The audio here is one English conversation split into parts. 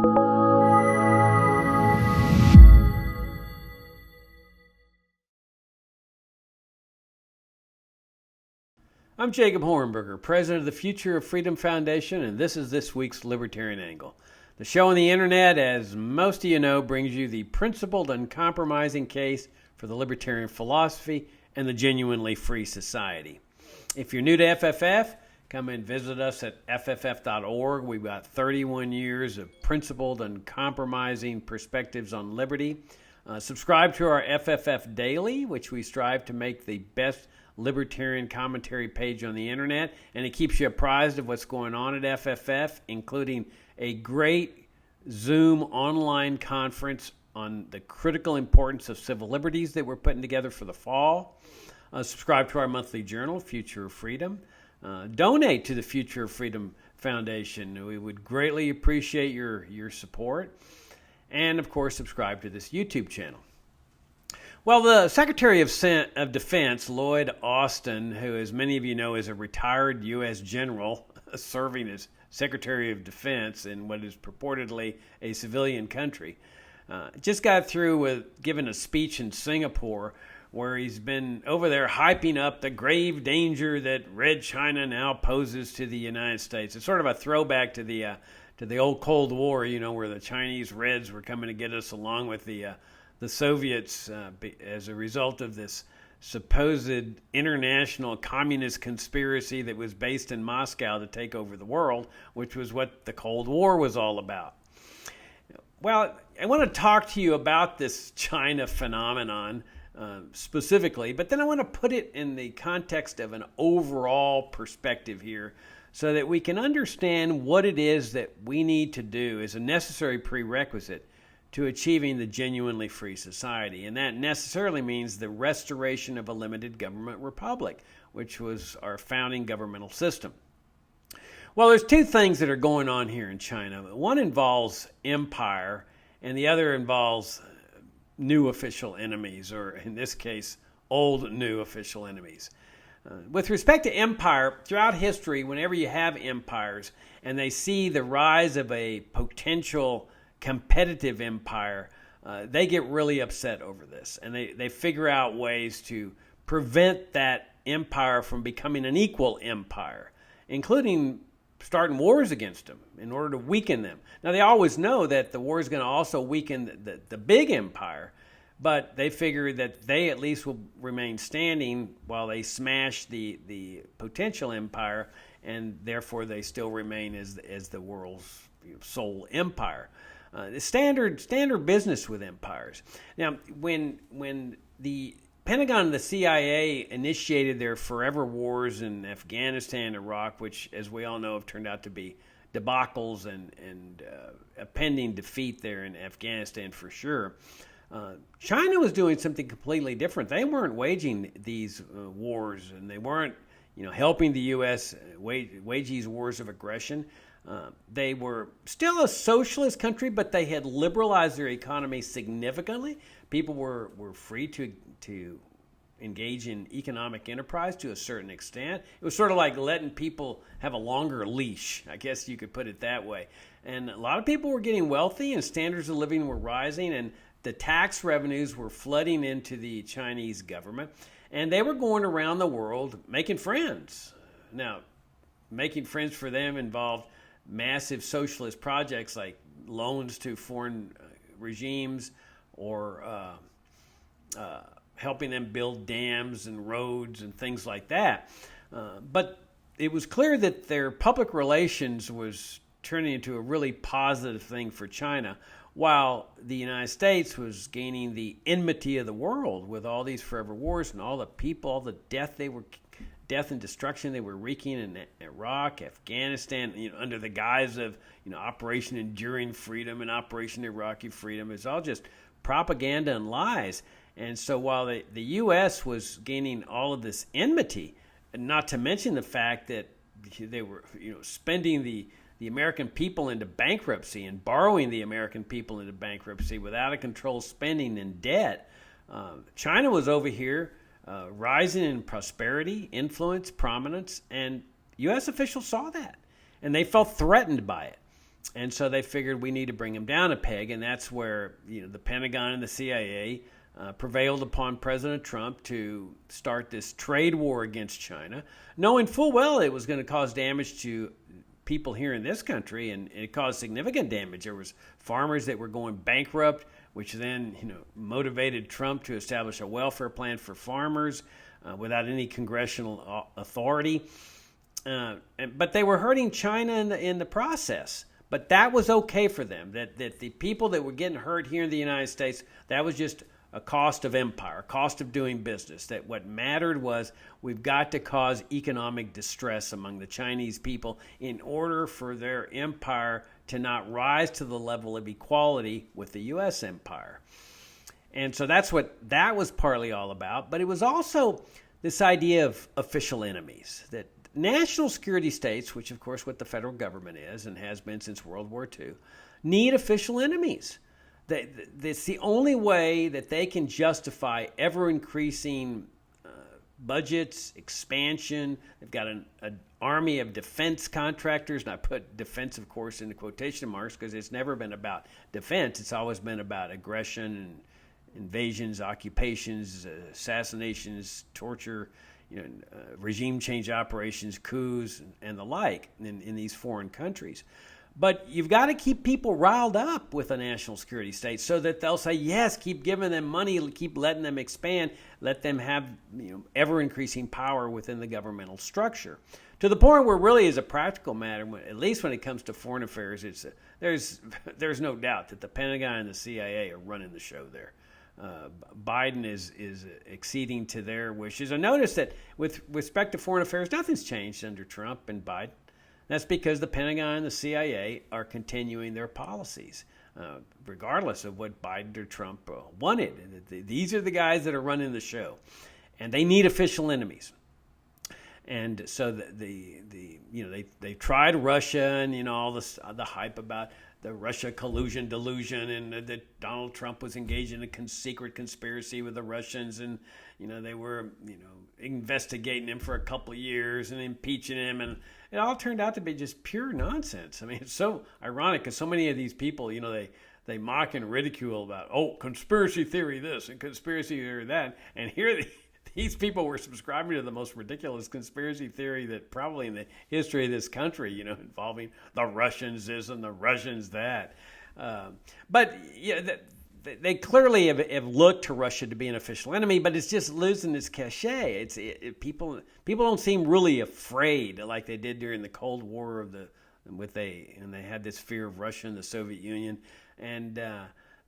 I'm Jacob Hornberger, president of the Future of Freedom Foundation, and this is this week's Libertarian Angle. The show on the internet, as most of you know, brings you the principled, uncompromising case for the libertarian philosophy and the genuinely free society. If you're new to FFF, come and visit us at fff.org. We've got 31 years of principled, uncompromising perspectives on liberty. Subscribe to our FFF Daily, which we strive to make the best libertarian commentary page on the internet, and it keeps you apprised of what's going on at FFF, including a great Zoom online conference on the critical importance of civil liberties that we're putting together for the fall. Subscribe to our monthly journal, Future of Freedom. Donate to the Future of Freedom Foundation. We would greatly appreciate your support. And, of course, subscribe to this YouTube channel. Well, the Secretary of Defense, Lloyd Austin, who, as many of you know, is a retired U.S. general serving as Secretary of Defense in what is purportedly a civilian country, just got through with giving a speech in Singapore where he's been over there hyping up the grave danger that Red China now poses to the United States. It's sort of a throwback to the old Cold War, you know, where the Chinese Reds were coming to get us along with the Soviets as a result of this supposed international communist conspiracy that was based in Moscow to take over the world, which was what the Cold War was all about. Well, I want to talk to you about this China phenomenon specifically, but then I want to put it in the context of an overall perspective here so that we can understand what it is that we need to do as a necessary prerequisite to achieving the genuinely free society. And that necessarily means the restoration of a limited government republic, which was our founding governmental system. Well, there's two things that are going on here in China. One involves empire, and the other involves new official enemies, or in this case, old new official enemies. With respect to empire, throughout history, whenever you have empires and they see the rise of a potential competitive empire, they get really upset over this, and they figure out ways to prevent that empire from becoming an equal empire, including starting wars against them in order to weaken them. Now, they always know that the war is going to also weaken the big empire, but they figure that they at least will remain standing while they smash the potential empire, and therefore they still remain as the world's sole empire. The standard business with empires. Now, when the Pentagon and the CIA initiated their forever wars in Afghanistan, Iraq, which, as we all know, have turned out to be debacles and a pending defeat there in Afghanistan for sure, China was doing something completely different. They weren't waging these wars, and they weren't, helping the U.S. wage these wars of aggression. They were still a socialist country, but they had liberalized their economy significantly. People were free to engage in economic enterprise to a certain extent. It was sort of like letting people have a longer leash, I guess you could put it that way. And a lot of people were getting wealthy, and standards of living were rising, and the tax revenues were flooding into the Chinese government, and they were going around the world making friends. Now, making friends for them involved massive socialist projects like loans to foreign regimes, or helping them build dams and roads and things like that. But it was clear that their public relations was turning into a really positive thing for China, while the United States was gaining the enmity of the world with all these forever wars and all the people, all the death and destruction they were wreaking in Iraq, Afghanistan, under the guise of, Operation Enduring Freedom and Operation Iraqi Freedom. It's all just propaganda and lies. And so while the U.S. was gaining all of this enmity, and not to mention the fact that they were, spending the American people into bankruptcy and borrowing the American people into bankruptcy without a controlled spending and debt, China was over here rising in prosperity, influence, prominence, and U.S. officials saw that, and they felt threatened by it. And so they figured we need to bring him down a peg, and that's where the Pentagon and the CIA prevailed upon President Trump to start this trade war against China, knowing full well it was going to cause damage to people here in this country, and it caused significant damage. There was farmers that were going bankrupt, which then motivated Trump to establish a welfare plan for farmers without any congressional authority. But they were hurting China in the process. But that was okay for them, that the people that were getting hurt here in the United States, that was just a cost of empire, a cost of doing business. That what mattered was we've got to cause economic distress among the Chinese people in order for their empire to not rise to the level of equality with the U.S. empire. And so that's what that was partly all about. But it was also this idea of official enemies, that national security states, which of course what the federal government is and has been since World War II, need official enemies. It's the only way that they can justify ever-increasing budgets, expansion. They've got an army of defense contractors, and I put defense, of course, in the quotation marks because it's never been about defense. It's always been about aggression and invasions, occupations, assassinations, torture, regime change operations, coups, and the like in these foreign countries. But you've got to keep people riled up with a national security state so that they'll say, yes, keep giving them money, keep letting them expand, let them have ever-increasing power within the governmental structure. To the point where really as a practical matter, at least when it comes to foreign affairs, there's no doubt that the Pentagon and the CIA are running the show there. Biden is acceding to their wishes. I notice that with respect to foreign affairs, nothing's changed under Trump and Biden. That's because the Pentagon and the CIA are continuing their policies, regardless of what Biden or Trump wanted. These are the guys that are running the show, and they need official enemies. And so they tried Russia and all the hype about the Russia collusion delusion, and that Donald Trump was engaged in a secret conspiracy with the Russians, and they were investigating him for a couple of years and impeaching him, and it all turned out to be just pure nonsense. I mean, it's so ironic because so many of these people, they mock and ridicule about conspiracy theory this and conspiracy theory that, and here these people were subscribing to the most ridiculous conspiracy theory that probably in the history of this country, involving the Russians this and the Russians that. But they clearly have looked to Russia to be an official enemy, but it's just losing its cachet. People don't seem really afraid like they did during the Cold War and they had this fear of Russia and the Soviet Union, and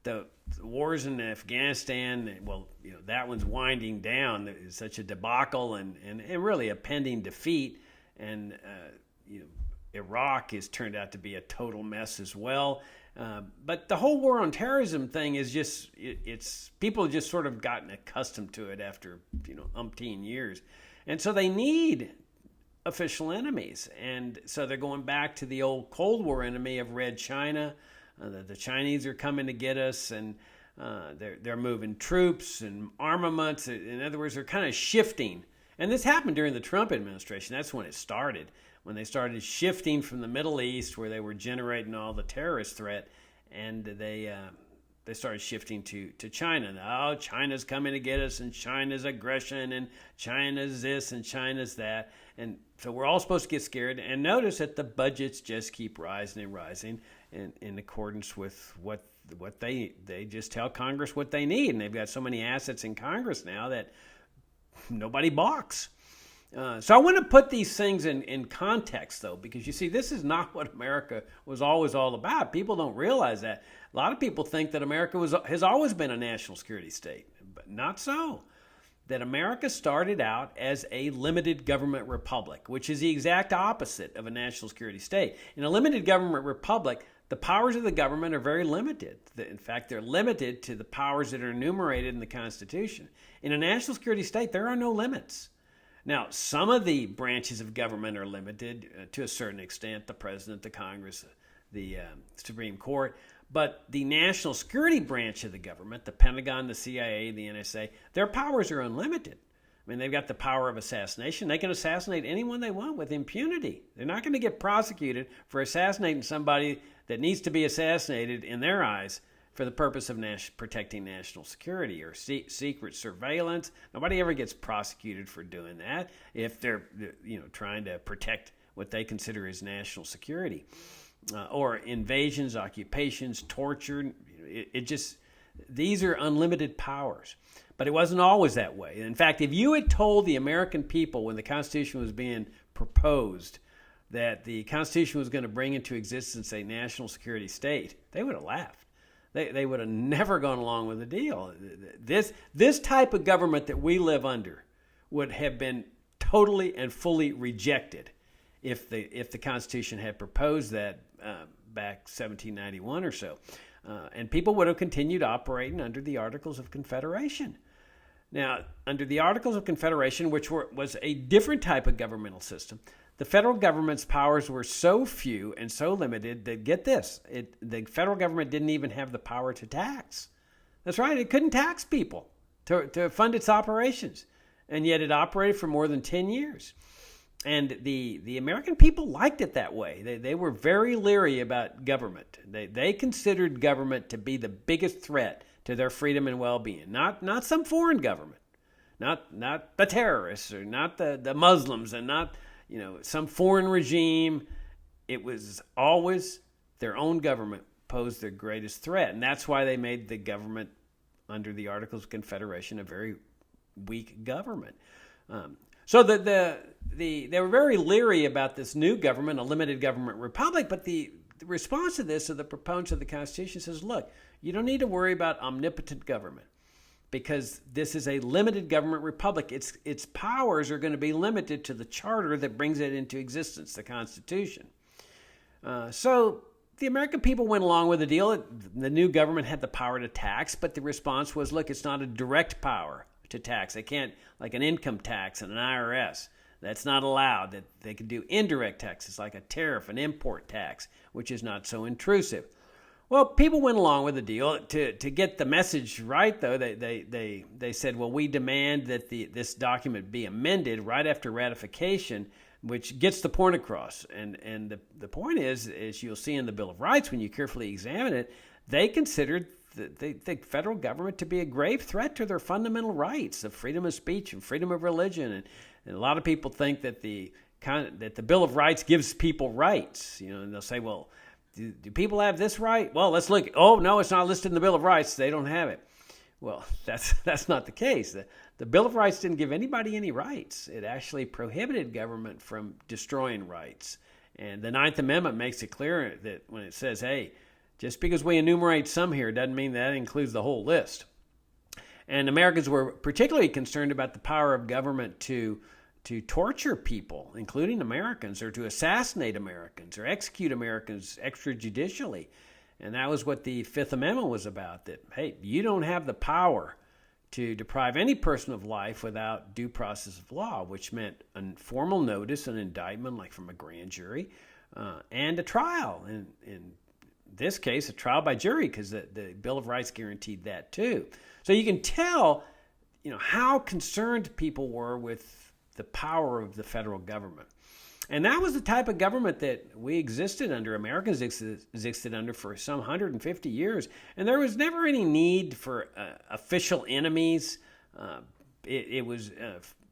the wars in Afghanistan. Well, that one's winding down. It's such a debacle and really a pending defeat, and Iraq has turned out to be a total mess as well. But the whole war on terrorism thing is just, it's people have just sort of gotten accustomed to it after, umpteen years. And so they need official enemies. And so they're going back to the old Cold War enemy of Red China. The Chinese are coming to get us, and they're moving troops and armaments. In other words, they're kind of shifting. And this happened during the Trump administration. That's when it started, when they started shifting from the Middle East, where they were generating all the terrorist threat, and they started shifting to China. Now, China's coming to get us, and China's aggression, and China's this, and China's that. And so we're all supposed to get scared. And notice that the budgets just keep rising and rising in accordance with what they just tell Congress what they need. And they've got so many assets in Congress now that nobody balks. So I want to put these things in context, though, because you see, this is not what America was always all about. People don't realize that. A lot of people think that America has always been a national security state, but not so. That America started out as a limited government republic, which is the exact opposite of a national security state. In a limited government republic, the powers of the government are very limited. In fact, they're limited to the powers that are enumerated in the Constitution. In a national security state, there are no limits. Now, some of the branches of government are limited to a certain extent, the president, the Congress, the Supreme Court. But the national security branch of the government, the Pentagon, the CIA, the NSA, their powers are unlimited. I mean, they've got the power of assassination. They can assassinate anyone they want with impunity. They're not going to get prosecuted for assassinating somebody that needs to be assassinated in their eyes for the purpose of protecting national security or secret surveillance. Nobody ever gets prosecuted for doing that if they're trying to protect what they consider as national security. Or invasions, occupations, torture. These are unlimited powers. But it wasn't always that way. In fact, if you had told the American people when the Constitution was being proposed that the Constitution was going to bring into existence a national security state, they would have laughed. They would have never gone along with the deal. This type of government that we live under would have been totally and fully rejected if the Constitution had proposed that back 1791 or so. And people would have continued operating under the Articles of Confederation. Now, under the Articles of Confederation, which was a different type of governmental system, the federal government's powers were so few and so limited that, get this, the federal government didn't even have the power to tax. That's right, it couldn't tax people to fund its operations. And yet it operated for more than 10 years. And the American people liked it that way. They were very leery about government. They considered government to be the biggest threat to their freedom and well-being. Not some foreign government, not the terrorists or not the Muslims and not some foreign regime. It was always their own government posed their greatest threat. And that's why they made the government under the Articles of Confederation a very weak government. So they were very leery about this new government, a limited government republic, but the response to this of the proponents of the Constitution says, look, you don't need to worry about omnipotent government because this is a limited government republic. Its powers are going to be limited to the charter that brings it into existence, the Constitution. So the American people went along with the deal. The new government had the power to tax, but the response was, look, it's not a direct power to tax. They can't, like an income tax and an IRS. That's not allowed. That they can do indirect taxes like a tariff, an import tax, which is not so intrusive. Well, people went along with the deal. To get the message right, though, they said, well, we demand that this document be amended right after ratification, which gets the point across. And the point is, as you'll see in the Bill of Rights, when you carefully examine it, they considered the federal government to be a grave threat to their fundamental rights of freedom of speech and freedom of religion. And a lot of people think that the Bill of Rights gives people rights. And they'll say, well, do people have this right? Well, let's look. Oh, no, it's not listed in the Bill of Rights. They don't have it. Well, that's not the case. The Bill of Rights didn't give anybody any rights. It actually prohibited government from destroying rights. And the Ninth Amendment makes it clear that when it says, hey, just because we enumerate some here doesn't mean that includes the whole list. And Americans were particularly concerned about the power of government to torture people, including Americans, or to assassinate Americans or execute Americans extrajudicially. And that was what the Fifth Amendment was about, that, hey, you don't have the power to deprive any person of life without due process of law, which meant a formal notice, an indictment, like from a grand jury, and a trial. In this case, a trial by jury, because the Bill of Rights guaranteed that too. So you can tell, how concerned people were with the power of the federal government. And that was the type of government that we existed under, Americans existed under for some 150 years. And there was never any need for official enemies. It was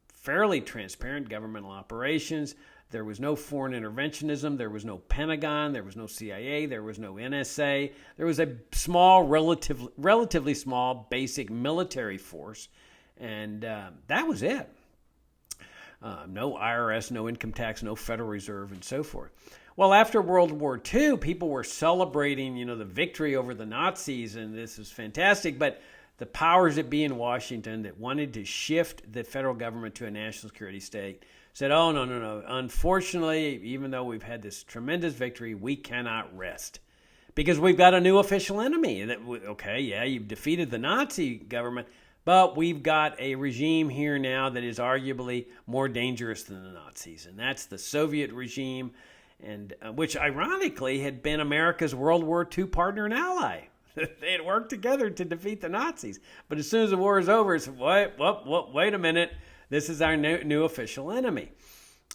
fairly transparent governmental operations. There was no foreign interventionism. There was no Pentagon. There was no CIA. There was no NSA. There was a small, relatively small, basic military force. And that was it. No IRS, no income tax, no Federal Reserve, and so forth. Well, after World War II, people were celebrating, the victory over the Nazis, and this is fantastic. But the powers that be in Washington that wanted to shift the federal government to a national security state said, oh, no. Unfortunately, even though we've had this tremendous victory, we cannot rest because we've got a new official enemy. Okay, yeah, you've defeated the Nazi government, but we've got a regime here now that is arguably more dangerous than the Nazis, and that's the Soviet regime, and which ironically had been America's World War II partner and ally. They had worked together to defeat the Nazis. But as soon as the war is over, it's, wait a minute, this is our new official enemy.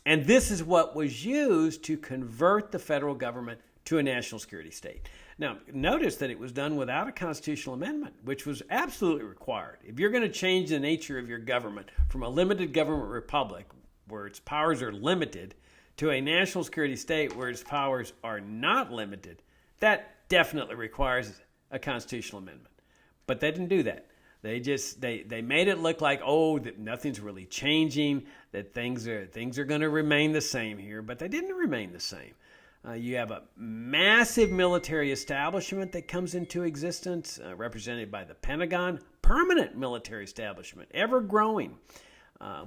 And this is what was used to convert the federal government to a national security state. Now, notice that it was done without a constitutional amendment, which was absolutely required. If you're going to change the nature of your government from a limited government republic, where its powers are limited, to a national security state where its powers are not limited, that definitely requires a constitutional amendment. But they didn't do that. They made it look like, that nothing's really changing, that things are going to remain the same here, but they didn't remain the same. You have a massive military establishment that comes into existence, represented by the Pentagon, permanent military establishment, ever growing,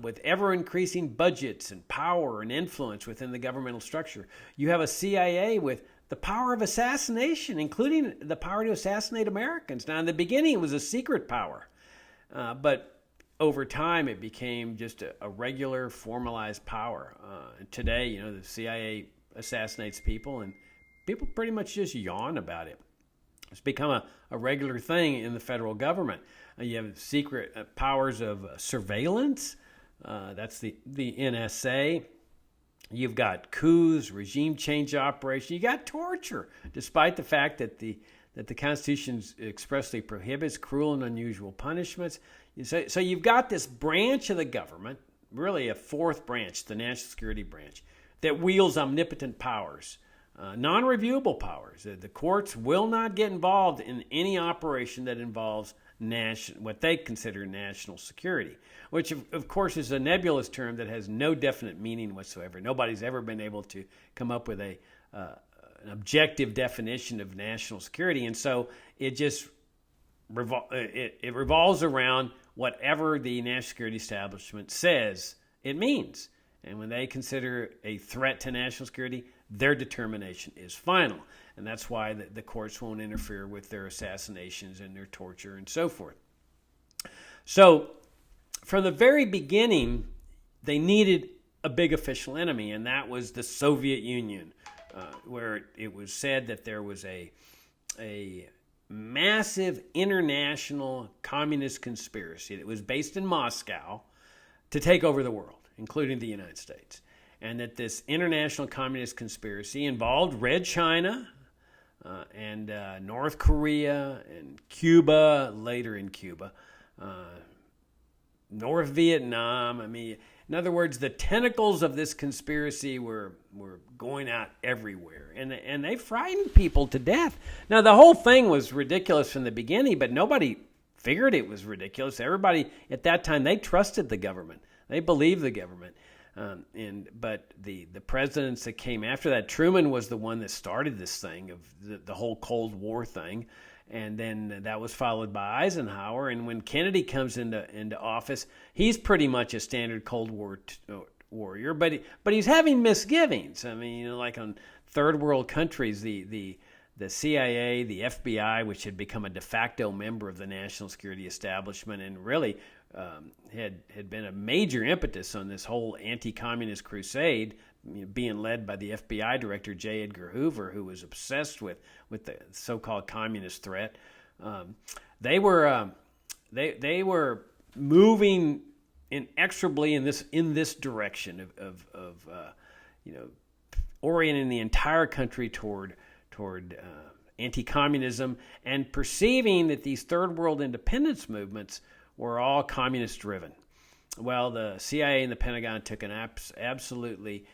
with ever increasing budgets and power and influence within the governmental structure. You have a CIA with the power of assassination, including the power to assassinate Americans. Now, in the beginning, it was a secret power, but over time, it became just a regular, formalized power. And today, the CIA assassinates people, and people pretty much just yawn about it. It's become a regular thing in the federal government. You have secret powers of surveillance. That's the NSA. You've got coups, regime change operations. You got torture, despite the fact that the Constitution expressly prohibits cruel and unusual punishments. So you've got this branch of the government, really a fourth branch, the national security branch, that wields omnipotent powers, non-reviewable powers. The courts will not get involved in any operation that involves what they consider national security, which of course is a nebulous term that has no definite meaning whatsoever. Nobody's ever been able to come up with an objective definition of national security, and so it just it revolves around whatever the national security establishment says it means. And when they consider a threat to national security, their determination is final. And that's why the courts won't interfere with their assassinations and their torture and so forth. So from the very beginning, they needed a big official enemy, and that was the Soviet Union, where it was said that there was a massive international communist conspiracy that was based in Moscow to take over the world, including the United States. And that this international communist conspiracy involved Red China and North Korea and Cuba, later in Cuba, North Vietnam. I mean, in other words, the tentacles of this conspiracy were going out everywhere. And they frightened people to death. Now, the whole thing was ridiculous from the beginning, but nobody figured it was ridiculous. Everybody at that time, they trusted the government. They believed the government. But the presidents that came after that, Truman was the one that started this thing of the whole Cold War thing, and then that was followed by Eisenhower. And when Kennedy comes into office, he's pretty much a standard Cold War warrior, but he's having misgivings. I mean, like on third world countries, the CIA, the FBI, which had become a de facto member of the national security establishment, and really had been a major impetus on this whole anti-communist crusade, being led by the FBI director J. Edgar Hoover, who was obsessed with the so-called communist threat. They were moving inexorably in this direction of orienting the entire country toward anti-communism, and perceiving that these third world independence movements were all communist-driven. Well, the CIA and the Pentagon took an absolutely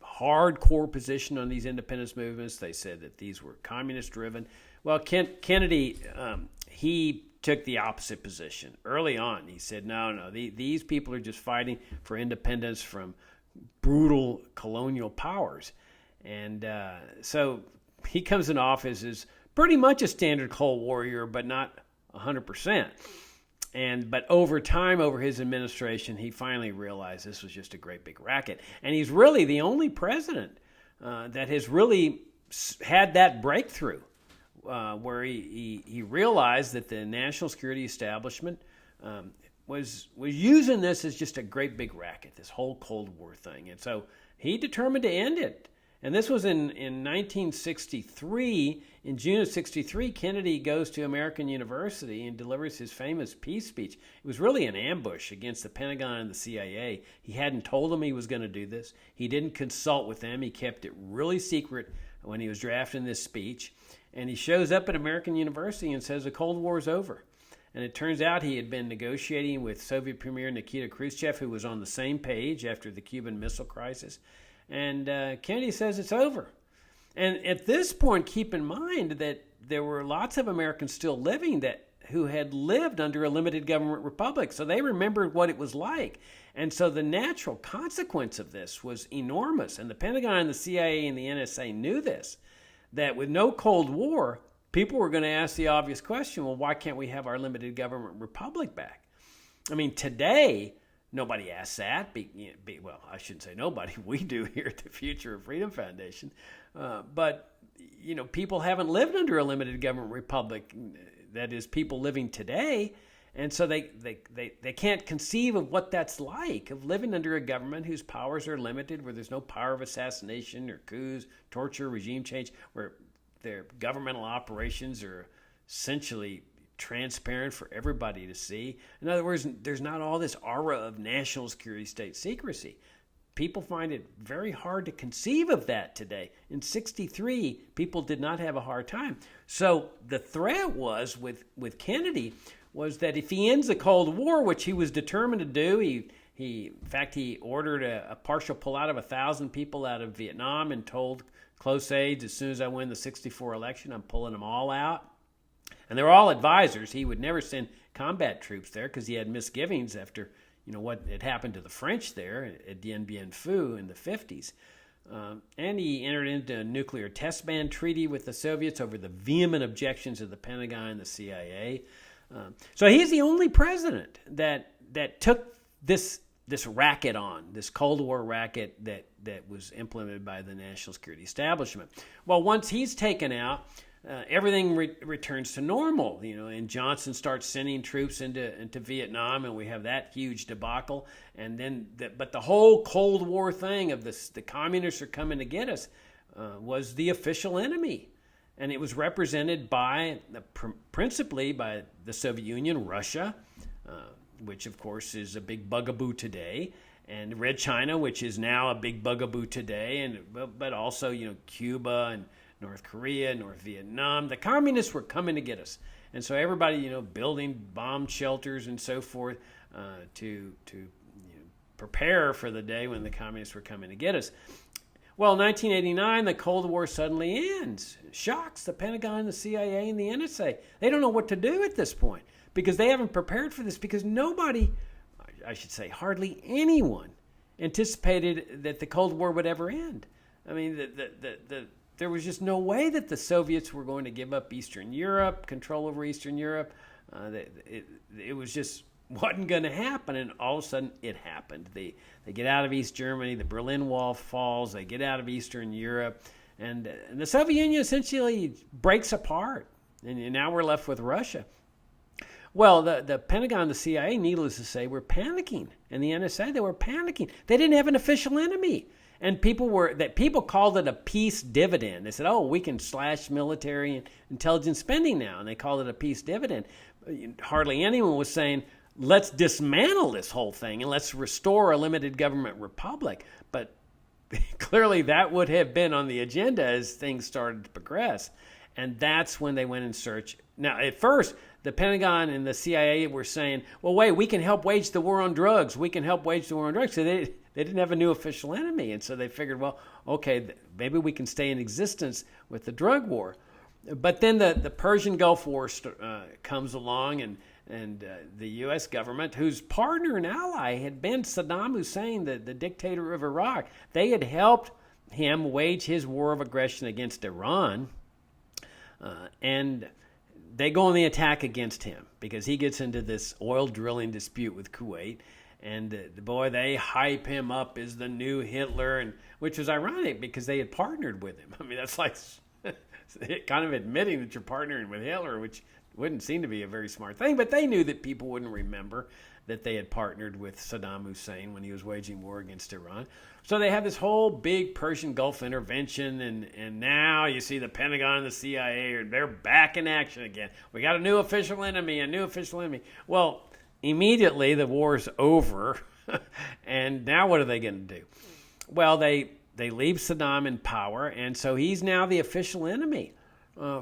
hardcore position on these independence movements. They said that these were communist-driven. Well, Kennedy, he took the opposite position. Early on, he said, no, these people are just fighting for independence from brutal colonial powers. And so he comes in office as pretty much a standard Cold Warrior, but not 100%. But over time, over his administration, he finally realized this was just a great big racket. And he's really the only president that has really had that breakthrough, where he realized that the national security establishment was using this as just a great big racket, this whole Cold War thing. And so he determined to end it. And this was in 1963. In June of 63, Kennedy goes to American University and delivers his famous peace speech. It was really an ambush against the Pentagon and the CIA. He hadn't told them he was going to do this. He didn't consult with them. He kept it really secret when he was drafting this speech. And he shows up at American University and says the Cold War is over. And it turns out he had been negotiating with Soviet Premier Nikita Khrushchev, who was on the same page after the Cuban Missile Crisis. And Kennedy says it's over. And at this point, keep in mind that there were lots of Americans still living who had lived under a limited government republic. So they remembered what it was like. And so the natural consequence of this was enormous. And the Pentagon, the CIA, and the NSA knew this, that with no Cold War, people were going to ask the obvious question, well, why can't we have our limited government republic back? I mean, today, nobody asks that. Well, I shouldn't say nobody. We do here at the Future of Freedom Foundation. But, people haven't lived under a limited government republic. That is, people living today. And so they can't conceive of what that's like, of living under a government whose powers are limited, where there's no power of assassination or coups, torture, regime change, where their governmental operations are essentially transparent for everybody to see. In other words, there's not all this aura of national security, state secrecy. People find it very hard to conceive of that today. In 63, people did not have a hard time. So the threat was with Kennedy was that if he ends the Cold War, which he was determined to do, in fact, he ordered a partial pullout of 1,000 people out of Vietnam and told close aides, as soon as I win the 64 election, I'm pulling them all out. And they were all advisors. He would never send combat troops there because he had misgivings after what had happened to the French there at Dien Bien Phu in the 50s. And he entered into a nuclear test ban treaty with the Soviets over the vehement objections of the Pentagon and the CIA. So he's the only president that took this racket on, this Cold War racket that was implemented by the national security establishment. Well, once he's taken out, everything returns to normal, and Johnson starts sending troops into Vietnam, and we have that huge debacle. And then, but the whole Cold War thing of this, the communists are coming to get us, was the official enemy. And it was represented principally by the Soviet Union, Russia, which of course is a big bugaboo today, and Red China, which is now a big bugaboo today, but also Cuba and North Korea, North Vietnam. The communists were coming to get us, and so everybody building bomb shelters and so forth to prepare for the day when the communists were coming to get us. Well, in 1989, the Cold War suddenly ends. Shocks the Pentagon, the CIA, and the NSA. They don't know what to do at this point because they haven't prepared for this, because nobody, I should say hardly anyone, anticipated that the Cold War would ever end. I mean, there was just no way that the Soviets were going to give up Eastern Europe, control over Eastern Europe. It was just wasn't going to happen, and all of a sudden it happened. They get out of East Germany, the Berlin Wall falls, they get out of Eastern Europe, and the Soviet Union essentially breaks apart, and now we're left with Russia. Well, the Pentagon, the CIA, needless to say, were panicking, and the NSA, they were panicking. They didn't have an official enemy. And people called it a peace dividend. They said, "Oh, we can slash military and intelligence spending now," and they called it a peace dividend. Hardly anyone was saying, "Let's dismantle this whole thing and let's restore a limited government republic." But clearly, that would have been on the agenda as things started to progress, and that's when they went in search. Now, at first, the Pentagon and the CIA were saying, "Well, wait, we can help wage the war on drugs. We can help wage the war on drugs." So they didn't have a new official enemy. And so they figured, well, okay, maybe we can stay in existence with the drug war. But then the Persian Gulf War comes along, and the U.S. government, whose partner and ally had been Saddam Hussein, the dictator of Iraq, they had helped him wage his war of aggression against Iran. And they go on the attack against him because he gets into this oil drilling dispute with Kuwait. And they hype him up as the new Hitler, and which was ironic because they had partnered with him. I mean, that's like kind of admitting that you're partnering with Hitler, which wouldn't seem to be a very smart thing. But they knew that people wouldn't remember. that they had partnered with Saddam Hussein when he was waging war against Iran. So they had this whole big Persian Gulf intervention, and now you see the Pentagon and the CIA, they're back in action again. We got a new official enemy. Well, immediately the war's over, and now what are they going to do? Well, they leave Saddam in power, and so he's now the official enemy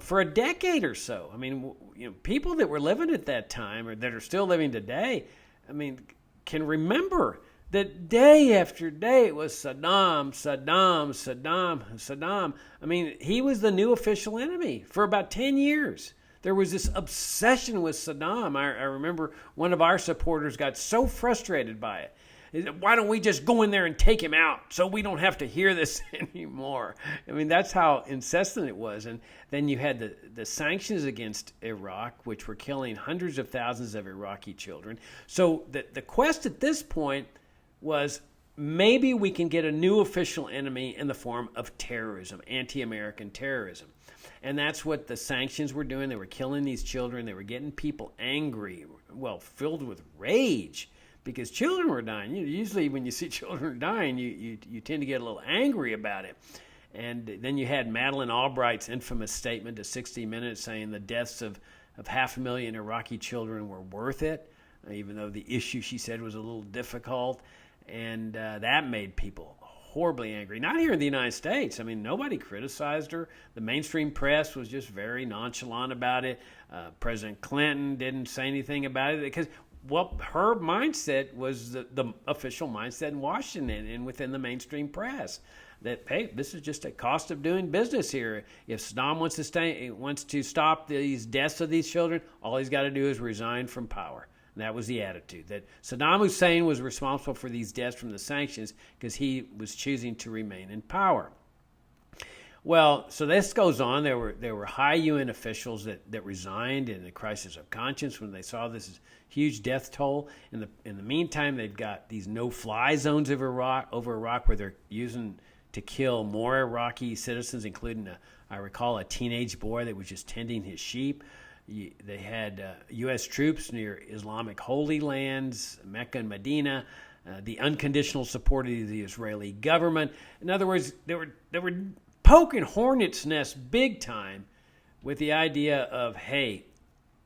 for a decade or so. I mean, people that were living at that time, or that are still living today, I mean, can remember that day after day it was Saddam. I mean, he was the new official enemy for about 10 years. There was this obsession with Saddam. I remember one of our supporters got so frustrated by it. Why don't we just go in there and take him out so we don't have to hear this anymore? I mean, that's how incessant it was. And then you had the sanctions against Iraq, which were killing hundreds of thousands of Iraqi children. So the quest at this point was, maybe we can get a new official enemy in the form of terrorism, anti-American terrorism. And that's what the sanctions were doing. They were killing these children. They were getting people angry, well, filled with rage, because children were dying. Usually when you see children dying, you tend to get a little angry about it. And then you had Madeleine Albright's infamous statement to 60 Minutes saying the deaths of 500,000 Iraqi children were worth it, even though the issue, she said, was a little difficult. And that made people horribly angry. Not here in the United States. I mean, nobody criticized her. The mainstream press was just very nonchalant about it. President Clinton didn't say anything about it because, well, her mindset was the official mindset in Washington and within the mainstream press. That, hey, this is just a cost of doing business here. If Saddam wants to stop these deaths of these children, all he's got to do is resign from power. And that was the attitude, that Saddam Hussein was responsible for these deaths from the sanctions because he was choosing to remain in power. Well, so this goes on. There were high UN officials that resigned in the crisis of conscience when they saw this huge death toll. In the meantime, they've got these no-fly zones over Iraq where they're using to kill more Iraqi citizens, including, I recall, a teenage boy that was just tending his sheep. They had U.S. troops near Islamic Holy Lands, Mecca and Medina, the unconditional support of the Israeli government. In other words, they were poking hornets' nests big time with the idea of, hey,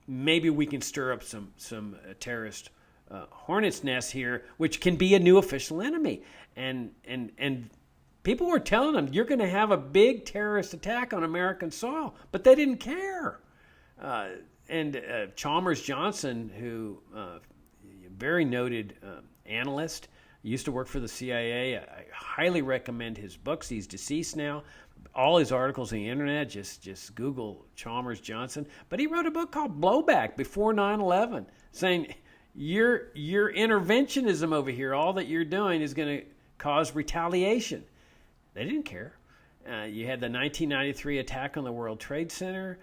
maybe we can stir up some terrorist hornets' nests here, which can be a new official enemy. And people were telling them, you're going to have a big terrorist attack on American soil, but they didn't care. And Chalmers Johnson, who a very noted analyst, used to work for the CIA. I highly recommend his books. He's deceased now. All his articles on the internet, just Google Chalmers Johnson. But he wrote a book called Blowback before 9/11, saying your interventionism over here, all that you're doing is going to cause retaliation. They didn't care. You had the 1993 attack on the World Trade Center.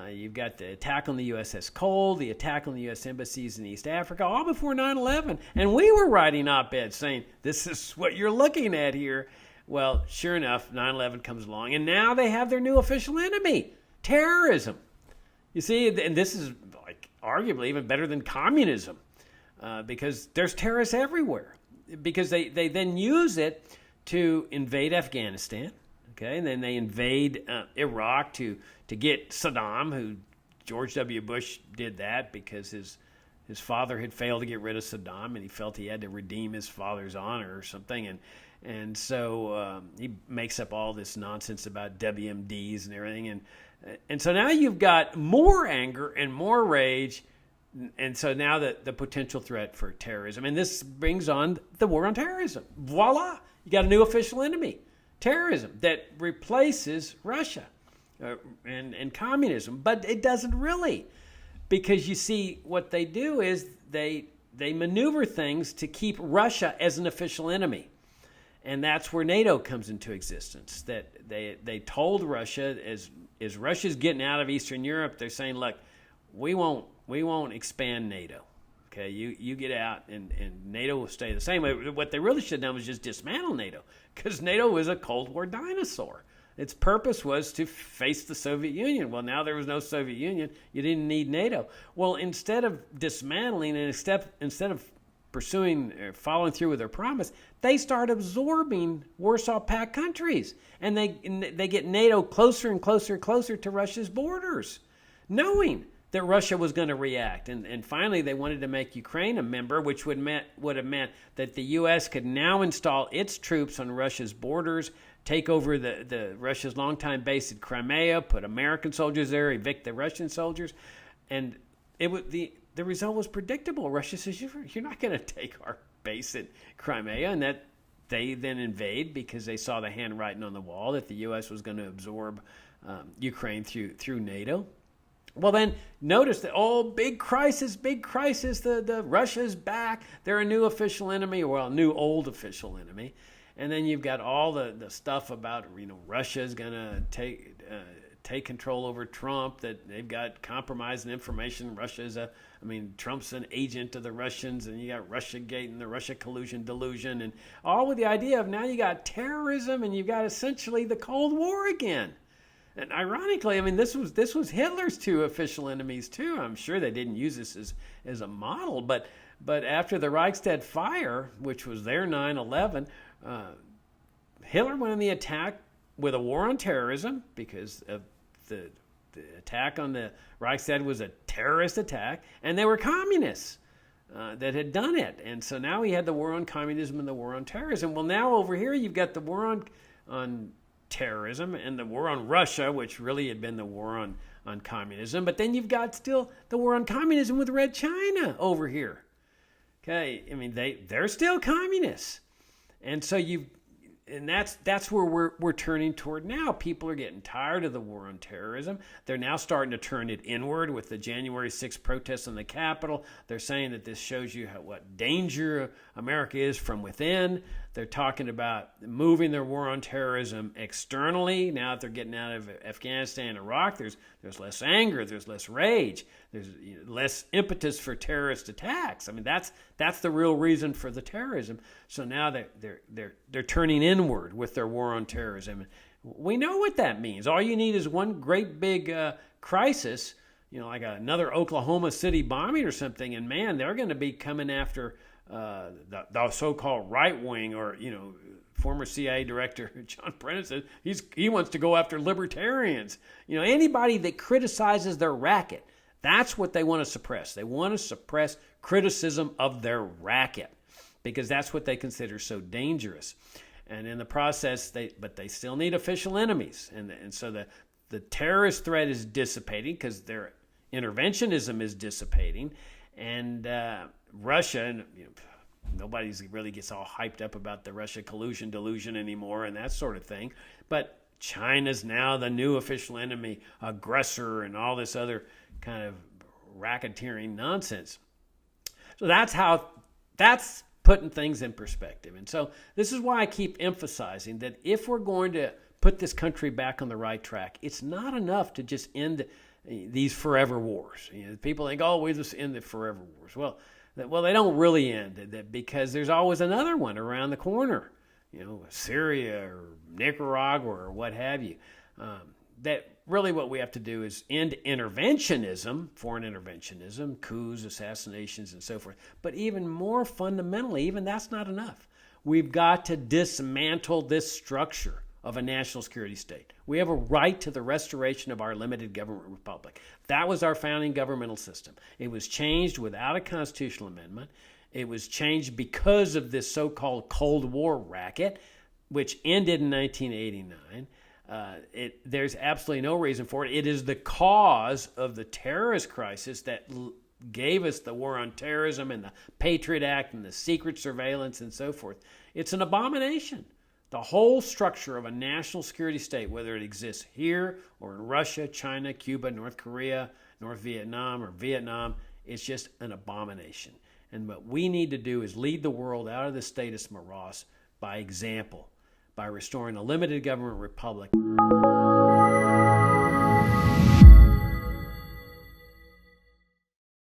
You've got the attack on the USS Cole, the attack on the U.S. embassies in East Africa, all before 9/11. And we were writing op-eds saying, this is what you're looking at here. Well, sure enough, 9/11 comes along, and now they have their new official enemy, terrorism. You see, and this is like arguably even better than communism because there's terrorists everywhere because they then use it to invade Afghanistan. Okay, and then they invade Iraq to get Saddam, who George W. Bush did that because his father had failed to get rid of Saddam, and he felt he had to redeem his father's honor or something, and so he makes up all this nonsense about WMDs and everything, and so now you've got more anger and more rage, and so now the potential threat for terrorism, and this brings on the war on terrorism. Voila, you got a new official enemy. Terrorism that replaces Russia and communism, but it doesn't really, because you see what they do is they maneuver things to keep Russia as an official enemy, and that's where NATO comes into existence. That they told Russia as Russia's getting out of Eastern Europe, they're saying, look, we won't expand NATO. Okay, you get out, and NATO will stay the same. What they really should have done was just dismantle NATO, because NATO was a Cold War dinosaur. Its purpose was to face the Soviet Union. Well, now there was no Soviet Union. You didn't need NATO. Well, instead of dismantling and instead of following through with their promise, they start absorbing Warsaw Pact countries, and they get NATO closer and closer and closer to Russia's borders, knowing that Russia was going to react. And finally, they wanted to make Ukraine a member, which would have meant that the U.S. could now install its troops on Russia's borders, take over the Russia's longtime base at Crimea, put American soldiers there, evict the Russian soldiers. And the result was predictable. Russia says, you're not going to take our base at Crimea, and that they then invade because they saw the handwriting on the wall that the U.S. was going to absorb Ukraine through NATO. Well, then notice that, big crisis, the Russia's back. They're a new official enemy, new old official enemy. And then you've got all the stuff about, Russia's going to take control over Trump, that they've got compromising information. Trump's an agent of the Russians, and you got Russiagate and the Russia collusion delusion, and all with the idea of now you got terrorism and you've got essentially the Cold War again. And ironically, this was Hitler's two official enemies too. I'm sure they didn't use this as a model, but after the Reichstag fire, which was their 9/11, Hitler went on the attack with a war on terrorism, because of the attack on the Reichstag was a terrorist attack, and they were communists that had done it. And so now he had the war on communism and the war on terrorism. Well, now over here you've got the war on terrorism and the war on Russia, which really had been the war on communism. But then you've got still the war on communism with Red China over here. Okay, they're still communists. And so that's where we're turning toward now. People are getting tired of the war on terrorism. They're now starting to turn it inward with the January 6th protests on the Capitol. They're saying that this shows you what danger America is from within. They're talking about moving their war on terrorism externally. Now that they're getting out of Afghanistan and Iraq, there's less anger, there's less rage, there's less impetus for terrorist attacks. That's the real reason for the terrorism. So now they're turning inward with their war on terrorism. We know what that means. All you need is one great big crisis, like another Oklahoma City bombing or something, and man, they're going to be coming after the so-called right wing, or former CIA director John Brennan says he wants to go after libertarians. Anybody that criticizes their racket, that's what they want to suppress. They want to suppress criticism of their racket because that's what they consider so dangerous. And in the process, they still need official enemies, and so the terrorist threat is dissipating because their interventionism is dissipating, and Russia, and nobody really gets all hyped up about the Russia collusion delusion anymore and that sort of thing. But China's now the new official enemy, aggressor, and all this other kind of racketeering nonsense. So that's putting things in perspective. And so this is why I keep emphasizing that if we're going to put this country back on the right track, it's not enough to just end these forever wars. People think, we just end the forever wars. Well, they don't really end, because there's always another one around the corner, Syria or Nicaragua or what have you. That really what we have to do is end interventionism, foreign interventionism, coups, assassinations, and so forth. But even more fundamentally, even that's not enough. We've got to dismantle this structure of a national security state. We have a right to the restoration of our limited government republic. That was our founding governmental system. It was changed without a constitutional amendment. It was changed because of this so-called Cold War racket, which ended in 1989. There's absolutely no reason for it. It is the cause of the terrorist crisis that gave us the war on terrorism and the Patriot Act and the secret surveillance and so forth. It's an abomination. The whole structure of a national security state, whether it exists here or in Russia, China, Cuba, North Korea, North Vietnam, or Vietnam, it's just an abomination. And what we need to do is lead the world out of the status morass by example, by restoring a limited government republic.